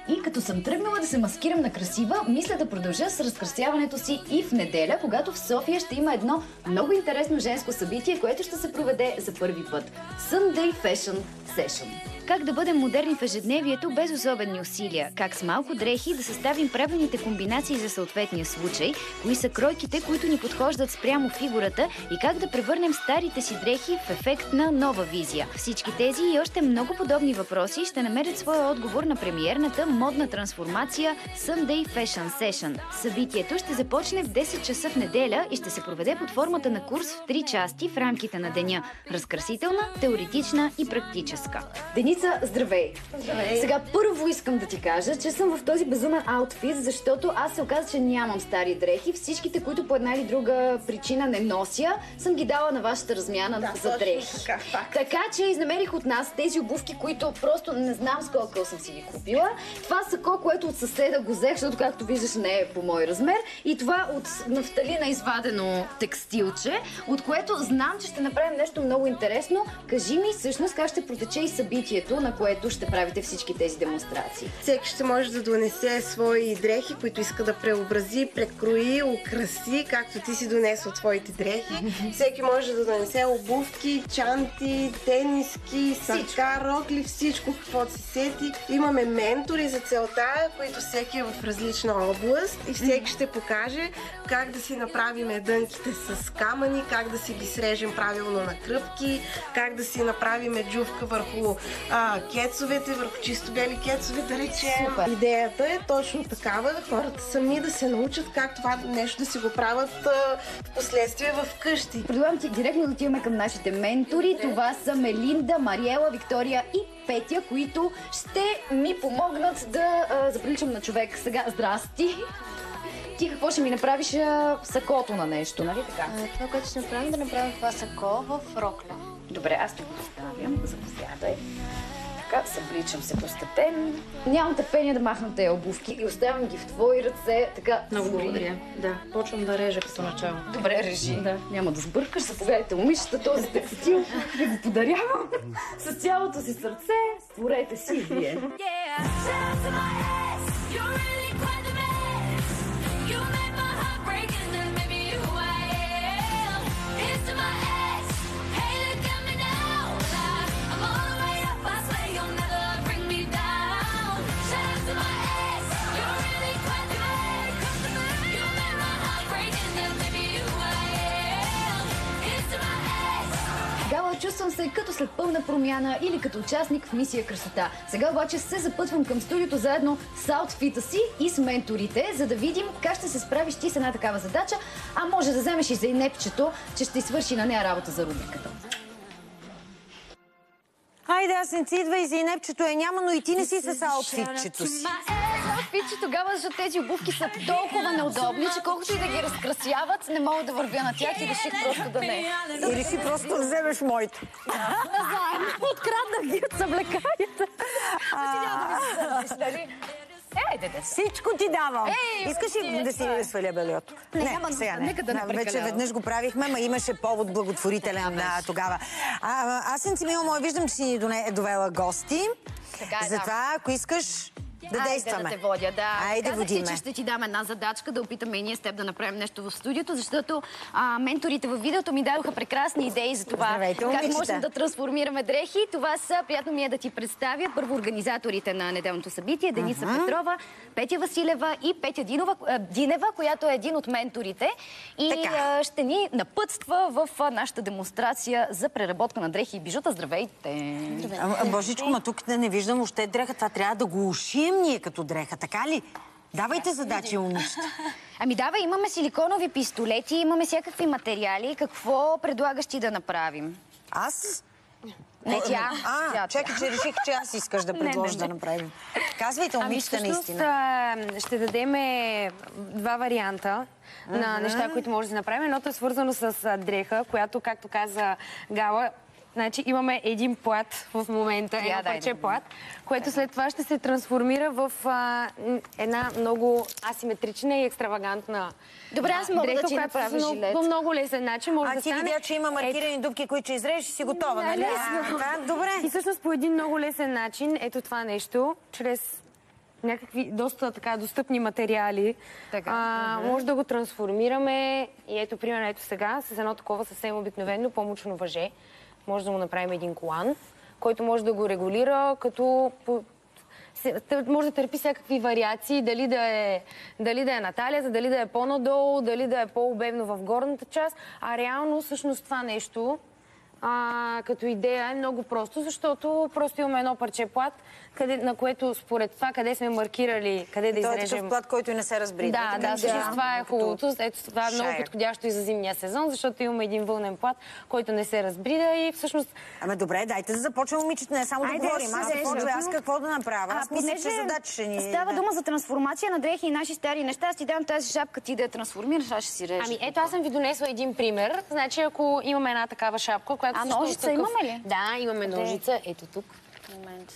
И като съм тръгнала да се маскирам на красива, мисля да продължа с разкрасяването си и в неделя, когато в София ще има едно много интересно женско събитие, което ще се проведе за първи път. Sunday Fashion Session. Как да бъдем модерни в ежедневието без особени усилия? Как с малко дрехи да съставим правилните комбинации за съответния случай? Кои са кройките, които ни подхождат спрямо фигурата? И как да превърнем старите си дрехи в ефект на нова визия? Всички тези и още много подобни въпроси ще намерят своя отговор на премиерната модна трансформация Sunday Fashion Session. Събитието ще започне в 10 часа в неделя и ще се проведе под формата на курс в 3 части в рамките на деня. Разкрасителна, теоретична и практическа. Деница, здравей! Здравей! Сега първо искам да ти кажа, че съм в този безумен аутфит, защото аз се оказа, че нямам стари дрехи. Всичките, които по една или друга причина не нося, съм ги дала на вашата размяна за дрехи. Така че изнамерих от нас тези обувки, които просто не знам с колко съм си ги купила. Това сако, което от съседа го взех, защото както виждаш не е по мой размер. И това от нафталина извадено текстилче, от което знам, че ще направим нещо много интересно. Кажи ми всъщност как ще протече и събитието, на което ще правите всички тези демонстрации. Всеки ще може да донесе свои дрехи, които иска да преобрази, прекрои, украси, както ти си донесла твоите дрехи. Всеки може да донесе обувки, чанти, тениски, сака, рокли, всичко каквото си сети. Имаме ментори за целта, които всеки е в различна област и всеки ще покаже как да си направим дънките с камъни, как да си ги срежем правилно на кръпки, как да си направим джувка върху кецовете, върху чисто бели кецове, да речем. Супер. Идеята е точно такава, хората сами да се научат как това нещо да си го правят в последствие в къщи. Предлагам ти директно да отиваме към нашите ментори. Това са Мелинда, Мариела, Виктория и Петя, които ще ми помогнат да заприличам на човек. Сега, здрасти! Ти какво ще ми направиш сакото на нещо, нали така? Това, което ще направим, да направим това сако в рокля. Добре, аз тук го поставям, заповядай. Така, събличам се постепенно. Нямам търпение да махна тези обувки и оставям ги в твои ръце. Така, много благодаря. Да, почвам да режа като начало. Добре, режи. Да. Няма да сбъркаш. Заповядайте, момичета, този текстил ви го подарявам с цялото си сърце. Творете си вие. Чувствам се като след пълна промяна или като участник в мисия красота. Сега обаче се запътвам към студиото заедно с аутфита си и с менторите, за да видим как ще се справиш ти с една такава задача, а може да вземеш и за инепчето, че ще свърши на нея работа за рубриката. Хайде, Асенци, идва и за инепчето я няма, но и ти не си с аутфитчето си. Аутфитче тогава, защото тези обувки са толкова неудобни, че колкото и да ги разкрасяват, не мога да вървя на тях и реших просто да не. И реши просто да вземеш моите. Заедно откраднах ги от съблеканията. Ти няма да ми се държиш, нали? Всичко ти давам. Искаш ли да си сваля бельото? Не, сега не. Нека да не прекалявам. Вече веднъж го правихме, ма имаше повод благотворителен тогава. Аз виждам, че си ни довела гости. Затова, ако искаш, да действаме. Да те водя, да. Айде, водиме. Казах ти, че ще ти дам една задачка, да опитаме и ние с теб да направим нещо в студиото, защото менторите във видеото ми дадоха прекрасни идеи за това. Здравейте, как можем да трансформираме дрехи. Това са, приятно ми е да ти представя, първо организаторите на неделното събитие, Деница Петрова, Петя Василева и Петя Динева, която е един от менторите. И ще ни напътства в нашата демонстрация за преработка на дрехи и бижута. Здравейте! Божичко, ма тук не виждам още дреха. Това трябва да го ушием ние като дреха, така ли? Давайте задачи, момичета. Ами давай, имаме силиконови пистолети, имаме всякакви материали. Какво предлагаш ти да направим? Аз? Не, тя. Чакай, че реших, че аз искаш да предложа да направим. Казвайте, момичета, наистина. Ще дадем два варианта на неща, които може да направим. Едното е свързано с дреха, която, както каза Гала, Значи имаме един плат в момента, едно парче плат, което след това ще се трансформира в една много асиметрична и екстравагантна Добре, аз мога да ти която направя жилет. по много лесен начин може да ти стане. видя, че има маркирани дупки, които ще изрежеш и си готова, нали? Добре. И всъщност по един много лесен начин, ето това нещо, чрез някакви доста така достъпни материали, може да го трансформираме и ето, примерно, ето сега, с едно такова съвсем обикновено помощно въже, може да му направим един колан, който може да го регулира, като може да търпи всякакви вариации, дали да е на талията, дали да е по-надолу, дали да е по-обемно в горната част, а реално всъщност това нещо като идея е много просто, защото просто имаме едно парче плат, на което според това къде сме маркирали, къде да изрежем. Това е такъв плат, който не се разбрида. Да, всъщност това е хубавото. Ето това е много подходящо и за зимния сезон, защото имаме един вълнен плат, който не се разбрида и всъщност... Ама добре, дайте да започнем, момичета, не само да говорим. Аз какво да направя? Аз мисля, че задача ще ни... Става дума за трансформация на дрехи и наши стари неща. Аз ти дам тази шапка, ти да я трансформираш, аз ще си режа. Ами ето, аз съм ви донесла един пример. Значи, ако имаме една такава шапка, която... ножица имаме ли? Да, имаме ножица. Ето тук. Момент.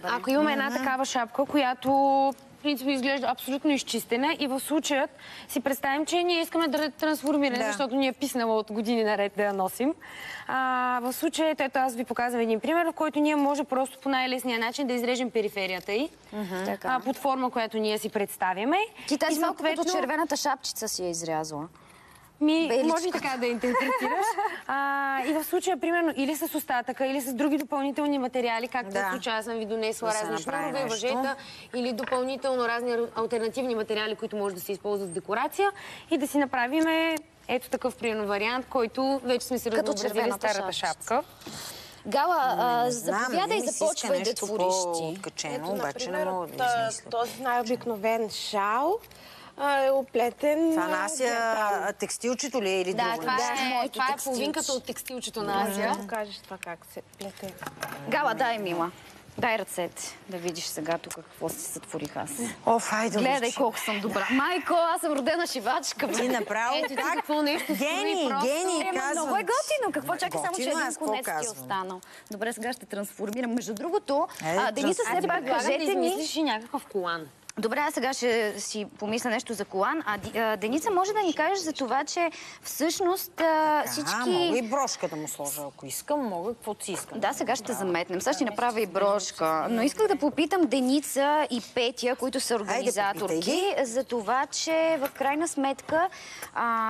Ако имаме една такава шапка, която в принцип изглежда абсолютно изчистена и в случаят си представим, че ние искаме да трансформираме, защото ни е писнала от години наред да я носим. В случая, ето аз ви показвам един пример, в който ние може просто по най-лесния начин да изрежем периферията й под форма, която ние си представяме. Ти тази малко като червената шапчица си я изрязала. Може и така да интерпретираш. И в случая, примерно, или с остатъка, или с други допълнителни материали, както в случая аз съм ви донесла разни шнурове, въжета, или допълнително разни алтернативни материали, които може да се използват в декорация и да си направим ето такъв примерно вариант, който вече сме се разнообразили старата шапка. Гала, заповядай и започвай да твориш ти. Ето, например, този най-обикновен шал е оплетен. Това на Асия текстилчето ли е или друго? Да, това е половинката от текстилчето на Асия. Да покажеш това как се плете. Гала, дай, мила. Дай ръцете, да видиш сега тук какво си сътворих аз. Гледай колко съм добра. Майко, аз съм родена шивачка. Ти направо какво нещо. Гений, казвам. Много е готино. Какво чакай, само че един конец ти е останал. Добре, сега ще трансформирам. Между другото, Деница, все пак кажете ми... измислиш и някакъв колан. Добре, аз сега ще си помисля нещо за колан. Деница, може да ни кажеш за това, че всъщност всички... мога и брошка да му сложа, ако искам. Мога, каквото си искам. Да, сега ще заметнем. Сега ще направя и брошка. Но исках да попитам Деница и Петя, които са организаторки, за това, че в крайна сметка,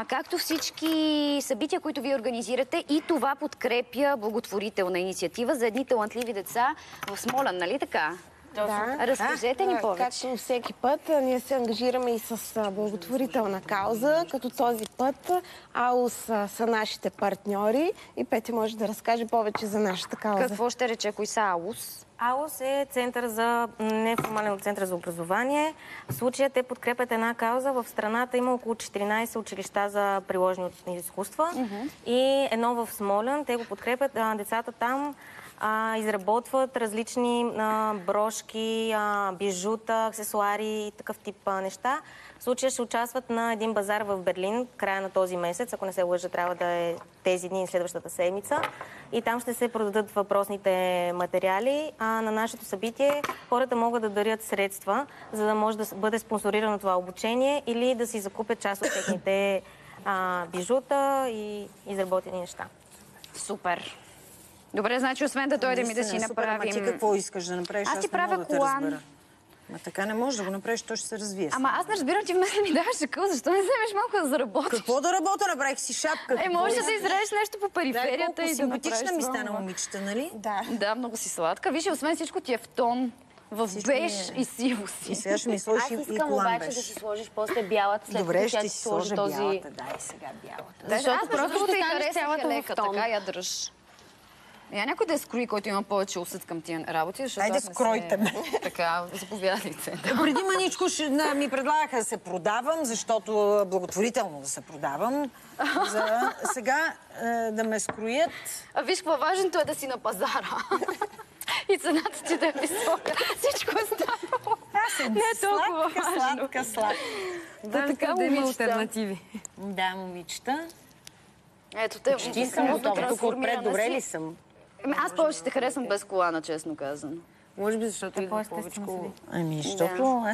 както всички събития, които вие организирате, и това подкрепя благотворителна инициатива за едни талантливи деца в Смолян, нали така? Да. Разкажете ни повече. Както всеки път, ние се ангажираме и с благотворителна кауза, като този път АУС са нашите партньори и Петя може да разкаже повече за нашата кауза. Какво ще рече? Кои са АУС? АУС е неформален център за образование. В случая те подкрепят една кауза. В страната има около 14 училища за приложни изкуства и едно в Смолян. Те го подкрепят. Децата там изработват различни брошки, бижута, аксесуари и такъв тип неща. В случая ще участват на един базар в Берлин, края на този месец. Ако не се лъжа, трябва да е тези дни, следващата седмица. И там ще се продадат въпросните материали. На нашето събитие хората могат да дарят средства, за да може да бъде спонсорирано това обучение или да си закупят част от техните бижута и изработени неща. Супер! Добре, значи, освен да дойдем и да си направим... Ама ти какво искаш да направиш? Аз ти правя колан. Ма така не можеш да го направиш, то ще се развие. Ама аз не разбирам, ти вместо ми даваш акъл, защо не вземеш малко да заработиш? Какво да работя? Направих си шапка. Може да изрежеш нещо по периферията и да направиш... Симпатична ми стана момичета, нали? Да, много си сладка. Виж, освен всичко ти е в тон, в беж и сиво си. И сега ще ми сложиш и колан беж. Аз искам обаче да си сложиш после бялата, след добре, ще си сложа бялата. Дай сега бялата. Защото просто ти хареса цялата лека, така я дръж. Я някой да скрои, който има повече усет към тия работи, защото айде скройте ме. Така, заповядайте. Преди маничко ми предлагаха да се продавам, защото благотворително да се продавам. За сега да ме скроят. Виж, какво важното е да си на пазара. И цената ти да е висока. Всичко е станало. Не е толкова важно. Сладка. Да, така има алтернативи. Да, момичета. Ето те, почти съм готова. Тук отпред добре ли съм? Аз повече ще харесвам без колана, честно казано. Може би, защото идва повечко. Ами, защото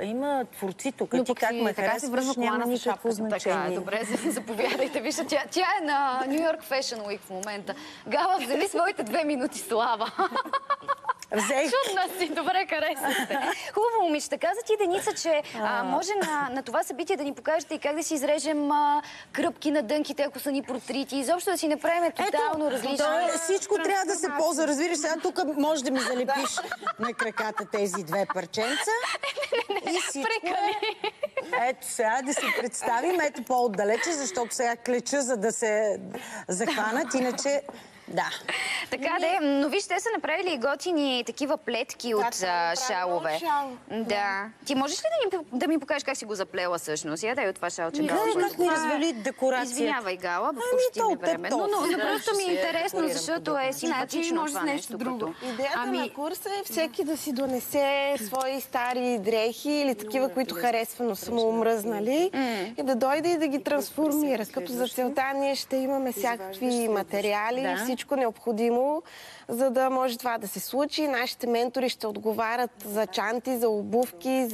има творци тук. Ти как ме харесваш, няма никакво значение. Така, добре, заповядайте. Вижте, тя е на Ню Йорк Fashion Week в момента. Гала, вземи своите 2 минути слава. Взех. Чудна си, добре, харесвате. Хубаво, момичета. Каза ти, Деница, че може на това събитие да ни покажете и как да си изрежем кръпки на дънките, ако са ни протрити. Изобщо да си направим тотално различно. Всичко трябва да се ползва. Разбираш, сега тук може да ми залепиш на краката тези 2 парченца. И всичко ето сега да си представим, ето по-отдалече, защото сега клеча, за да се захванат, иначе... Да. Така де, но виж, те са направили готини такива плетки от шалове. Да. Ти можеш ли да ми покажеш как си го заплела всъщност? Я дай от това шалче, Гала. Как ни развали декорацията? Извинявай, Гала, почти ми време. Но просто ми е интересно, защото е симпатично това нещо. Идеята на курса е всеки да си донесе свои стари дрехи или такива, които харесва, но са му омръзнали и да дойде и да ги трансформира. Като за целта ние ще имаме всякакви материали, всичко необходимо, за да може това да се случи. Нашите ментори ще отговарят за чанти, за обувки,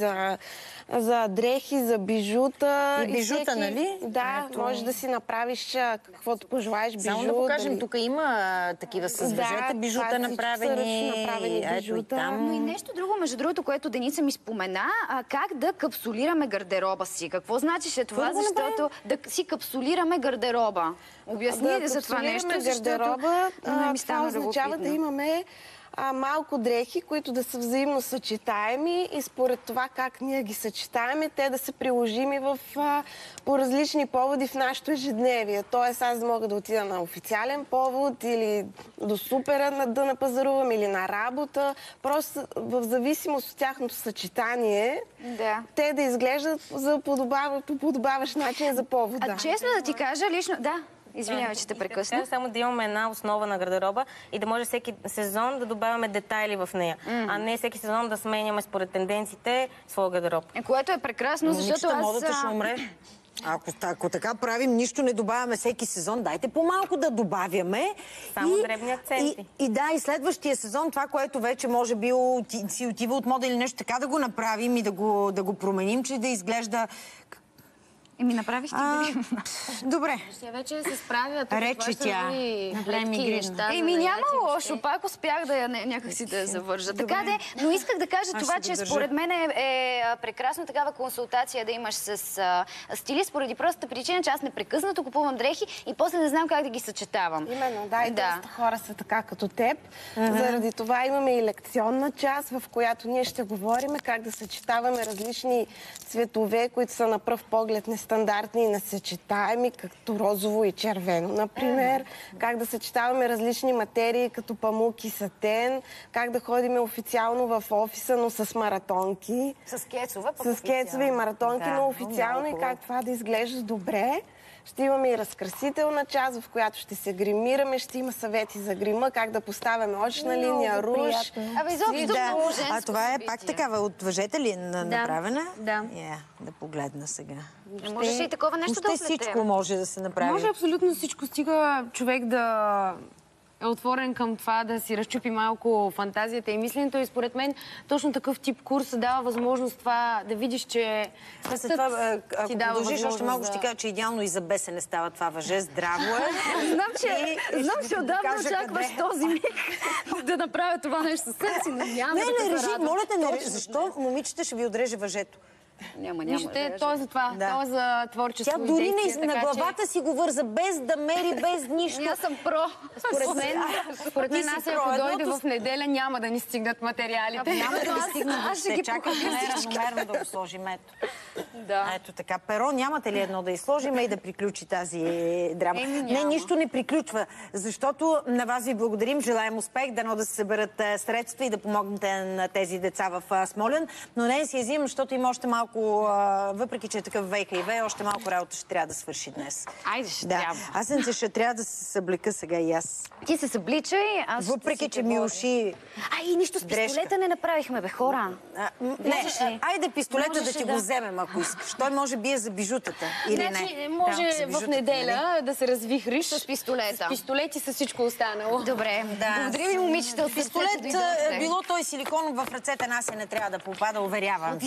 за дрехи, за бижута. И бижута, нали? Да, може да си направиш каквото пожелаеш бижута. Само да покажем, тук има такива с въжета бижута направени. Бижута. Но и нещо друго, между другото, което Деница ми спомена, как да капсулираме гардероба си. Какво значи това? Защото да си капсулираме гардероба. Обясни за това нещо, защото това означава да имаме малко дрехи, които да са взаимно съчетаеми и според това как ние ги съчетаеме, те да са приложими по различни поводи в нашето ежедневие. Тоест аз мога да отида на официален повод или до супера да напазарувам или на работа. Просто в зависимост от тяхното съчетание, те да изглеждат по подобаващ начин за повода. Честно да ти кажа, лично... Да. Извинявай, че те прекъсна. Само да имаме една основа на гардероба и да може всеки сезон да добавяме детайли в нея, а не всеки сезон да сменяме според тенденциите своя гардероб. Което е прекрасно, защото модата ще умре. Ако така правим, нищо не добавяме всеки сезон, дайте по-малко да добавяме. Само дребни акценти. И следващия сезон, това, което вече може би си отива от мода или нещо, така да го направим и да го променим, че да изглежда... Ми направихте добре. Ще вече се справят. Рече тя. Направим игрища. Няма лошо. Пак успях да някакси да я завържа. Така де, но исках да кажа това, че според мен е прекрасно такава консултация да имаш с стилист, поради простата причина, че аз непрекъснато купувам дрехи и после не знам как да ги съчетавам. Именно, да, и доста хора са така като теб. Заради това имаме и лекционна част, в която ние ще говорим как да съчетаваме различни цветове, които са на пръв поглед нестандартни и несъчетаеми, като розово и червено, например. Как да съчетаваме различни материи, като памук и сатен. Как да ходим официално в офиса, но с маратонки. С кецове. С кецове и маратонки, но официално и как това да изглежда добре. Ще имаме и разкрасителна част, в която ще се гримираме, ще има съвети за грима, как да поставяме очна линия, руж. Изобщо това е пак такава от въжета ли направена? Да. Да погледна сега. Може и такова нещо да оплетем. Всичко може да се направи. Може абсолютно всичко, стига човек да е отворен към това, да си разчупи малко фантазията и мисленето. И според мен точно такъв тип курс дава възможност това да видиш, че ако продължиш още малко, ще ти кажа, че идеално и за бесен не става това въже. Здраво е. Знам, че отдавна очакваш този миг да направя това нещо със себе си, но няма да не режи, моля те, не режи. Защо момичета ще ви отреже въжето? Няма. То е за това. То е за творчество. Тя дори на главата си го върза, без да мери, без нищо. Аз съм про. Според мен, аз ако дойде в неделя, няма да ни стигнат материалите. Няма да ни стигнат. Аз ще ги равномерно да го сложим. Ето така. Перо, нямате ли едно да изложим и да приключи тази драма? Не, нищо не приключва, защото на вас ви благодарим. Желаем успех, дано да се съберат средства и да помогнете на тези деца в Смолян. Но не си я взимам, защото има още малко, въпреки че е такъв ВКИВ, още малко работа ще трябва да свърши днес. Айде, ще трябва. Аз ще трябва да се съблека сега и аз. Ти се събличай, аз въпреки, че ми уши нищо с пистолета не направихме, бе, хора. Айде пистолета да ти го вземем, ако искаш. искаш. Той може би е за бижутата. Или значи, не? може в неделя да се развихриш с пистолета. С пистолет и с всичко останало. Добре. Благодаря ви, момичета. Пистолет, било той силикон в ръцете, нас не трябва да попада, уверявам.